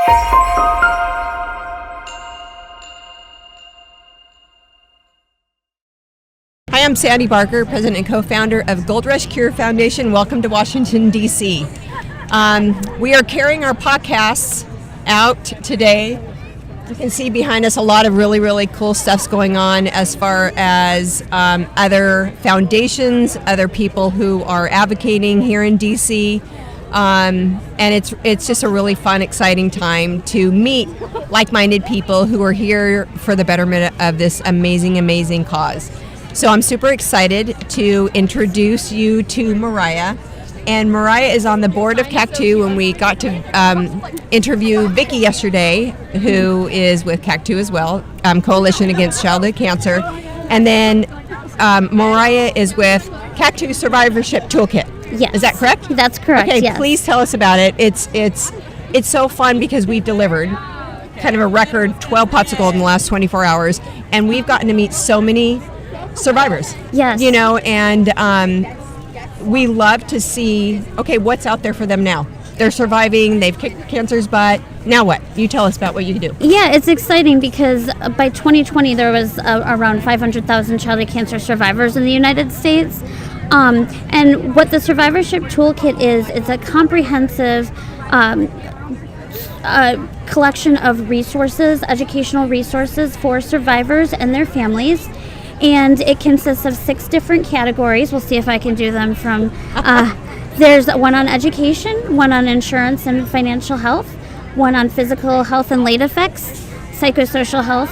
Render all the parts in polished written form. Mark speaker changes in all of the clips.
Speaker 1: Hi, I'm Sandy Barker, president and co-founder of Gold Rush Cure Foundation. Welcome to Washington, D.C. We are carrying our podcasts out today. You can see behind us a lot of really, really cool stuff's going on as far as other foundations, other people who are advocating here in D.C. And it's just a really fun, exciting time to meet like-minded people who are here for the betterment of this amazing, amazing cause. So I'm super excited to introduce you to Mariah. And Mariah is on the board of CAC2, and we got to interview Vicki yesterday, who is with CAC2 as well, Coalition Against Childhood Cancer. And then Mariah is with CAC2 Survivorship Toolkit.
Speaker 2: Yes.
Speaker 1: Is that correct?
Speaker 2: That's correct,
Speaker 1: Okay,
Speaker 2: yes.
Speaker 1: Please tell us about it. It's so fun because we've delivered kind of a record 12 pots of gold in the last 24 hours, and we've gotten to meet so many survivors.
Speaker 2: Yes.
Speaker 1: You know, and we love to see, okay, what's out there for them now? They're surviving, they've kicked cancer's butt. Now what? You tell us about what you can do.
Speaker 2: Yeah, it's exciting because by 2020 there was around 500,000 childhood cancer survivors in the United States. And what the Survivorship Toolkit is, it's a comprehensive collection of resources, educational resources for survivors and their families. And it consists of 6 different categories. We'll see if I can do them from, there's one on education, one on insurance and financial health, one on physical health and late effects, psychosocial health,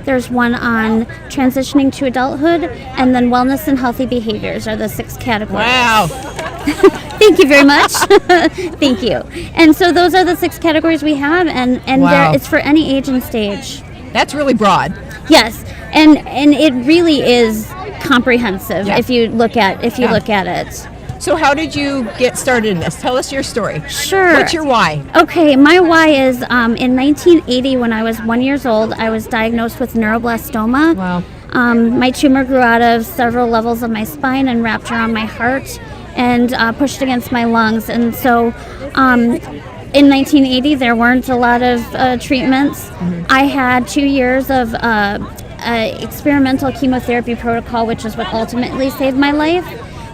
Speaker 2: there's one on transitioning to adulthood, and then wellness and healthy behaviors are the 6 categories.
Speaker 1: Wow.
Speaker 2: Thank you very much. Thank you. And so those are the 6 categories we have, and
Speaker 1: Wow.
Speaker 2: it's for any age and stage.
Speaker 1: That's really broad.
Speaker 2: Yes, and it really is comprehensive.
Speaker 1: Yeah.
Speaker 2: if you look at it.
Speaker 1: So how did you get started in this? Tell us your story.
Speaker 2: Sure.
Speaker 1: What's your why?
Speaker 2: Okay, my why is in 1980, when I was 1 year old, I was diagnosed with neuroblastoma.
Speaker 1: Wow.
Speaker 2: My tumor grew out of several levels of my spine and wrapped around my heart and pushed against my lungs. And so in 1980, there weren't a lot of treatments. Mm-hmm. I had 2 years of experimental chemotherapy protocol, which is what ultimately saved my life,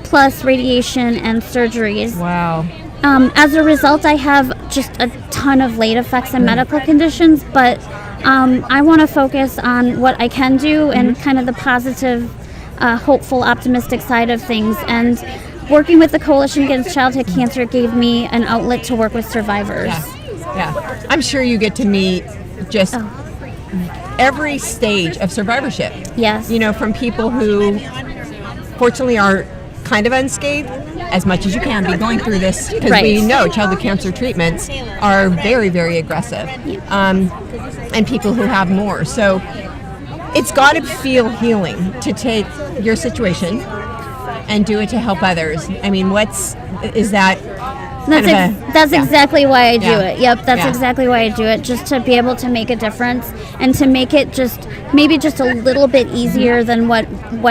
Speaker 2: plus radiation and surgeries.
Speaker 1: Wow.
Speaker 2: As a result, I have just a ton of late effects and medical conditions, but I want to focus on what I can do and kind of the positive, hopeful, optimistic side of things. And working with the Coalition Against Childhood Cancer gave me an outlet to work with survivors.
Speaker 1: Yeah. I'm sure you get to meet just every stage of survivorship.
Speaker 2: Yes.
Speaker 1: You know, from people who fortunately are kind of unscathed, as much as you can be going through this, because we know childhood cancer treatments are very, very aggressive, and people who have more. So it's got to feel healing to take your situation and do it to help others. I mean, that's
Speaker 2: exactly why I do it. Yep, that's exactly why I do it, just to be able to make a difference and to make it maybe just a little bit easier than what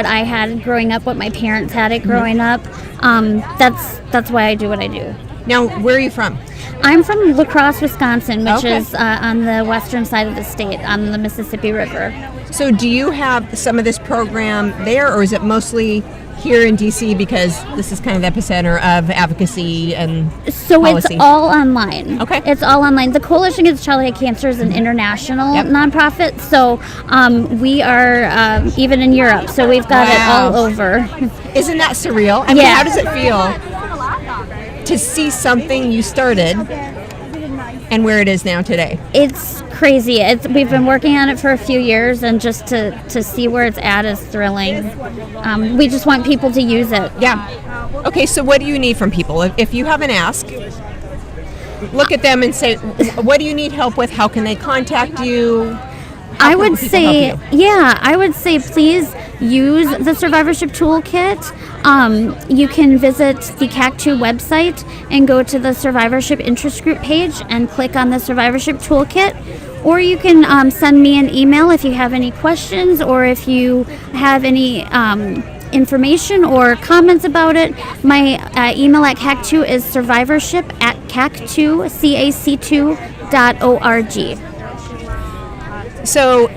Speaker 2: I had growing up, what my parents had it growing up. That's why I do what I do.
Speaker 1: Now, where are you from?
Speaker 2: I'm from La Crosse, Wisconsin, which is on the western side of the state, on the Mississippi River. So
Speaker 1: do you have some of this program there, or is it mostly here in D.C. because this is kind of the epicenter of advocacy and policy?
Speaker 2: It's all online.
Speaker 1: Okay.
Speaker 2: It's all online. The Coalition Against Childhood Cancer is an international nonprofit, so we are even in Europe, so we've got it all over.
Speaker 1: Isn't that surreal? I mean, how does it feel to see something you started and where it is now today? It's
Speaker 2: crazy. We've been working on it for a few years, and just to see where it's at is thrilling. We just want people to use it.
Speaker 1: Yeah. Okay, so what do you need from people? If you have an ask, look at them and say, what do you need help with? How can they contact you? I would say please use the Survivorship Toolkit. You can visit the CAC2 website and go to the Survivorship Interest Group page and click on the Survivorship Toolkit. Or you can send me an email if you have any questions, or if you have any
Speaker 2: information or comments about it, my email at CAC2 is survivorship@cac2.org.
Speaker 1: So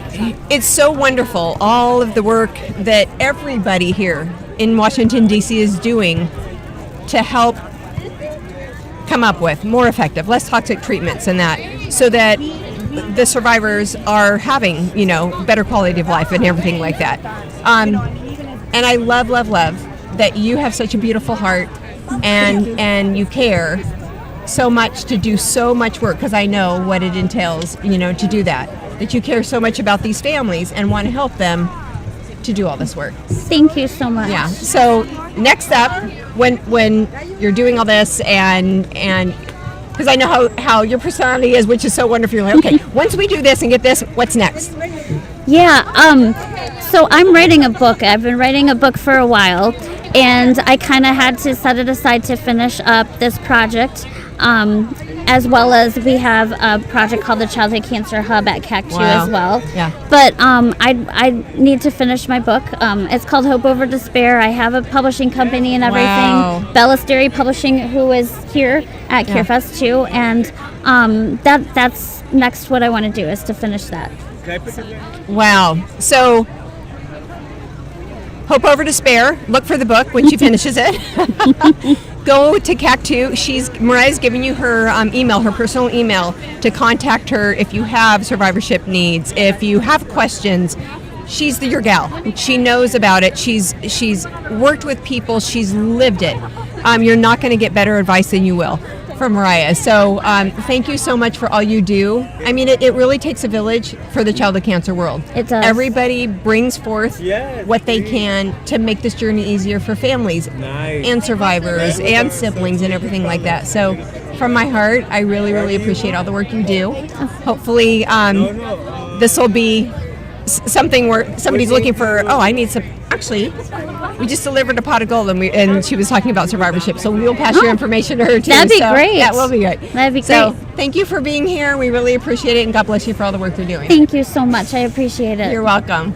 Speaker 1: it's so wonderful, all of the work that everybody here in Washington, D.C. is doing to help come up with more effective, less toxic treatments and that, so that the survivors are having, better quality of life and everything like that. And I love that you have such a beautiful heart and you care so much to do so much work, because I know what it entails, to do that you care so much about these families and want to help them to do all this work.
Speaker 2: Thank you so much.
Speaker 1: Yeah. So next up, when you're doing all this and because I know how your personality is, which is so wonderful. You're like, okay, once we do this and get this, what's next?
Speaker 2: Yeah. So I'm writing a book. I've been writing a book for a while, and I kind of had to set it aside to finish up this project. As well as we have a project called the Childhood Cancer Hub at CAC2 as well.
Speaker 1: Yeah.
Speaker 2: But I need to finish my book. It's called Hope Over Despair. I have a publishing company and everything.
Speaker 1: Wow.
Speaker 2: Bellastery Publishing, who is here at CureFest too. And that's next what I want to do is to finish that.
Speaker 1: Wow. So Hope Over Despair. Look for the book when she finishes it. Go to CAC2. Mariah's giving you her email, her personal email, to contact her if you have survivorship needs, if you have questions. She's your gal. She knows about it. She's worked with people. She's lived it. You're not going to get better advice than you will from Mariah. So thank you so much for all you do. I mean, it really takes a village for the childhood cancer world.
Speaker 2: It does.
Speaker 1: Everybody brings forth what they can to make this journey easier for families and survivors and siblings and everything like that. So from my heart, I really, really appreciate all the work you do. Hopefully this will be something where somebody's looking for, I need some. Actually, we just delivered a pot of gold, and she was talking about survivorship, so we'll pass your information to her too.
Speaker 2: That'd be great.
Speaker 1: That will be great.
Speaker 2: That'd be great.
Speaker 1: So thank you for being here. We really appreciate it, and God bless you for all the work you're doing.
Speaker 2: Thank you so much. I appreciate it.
Speaker 1: You're welcome.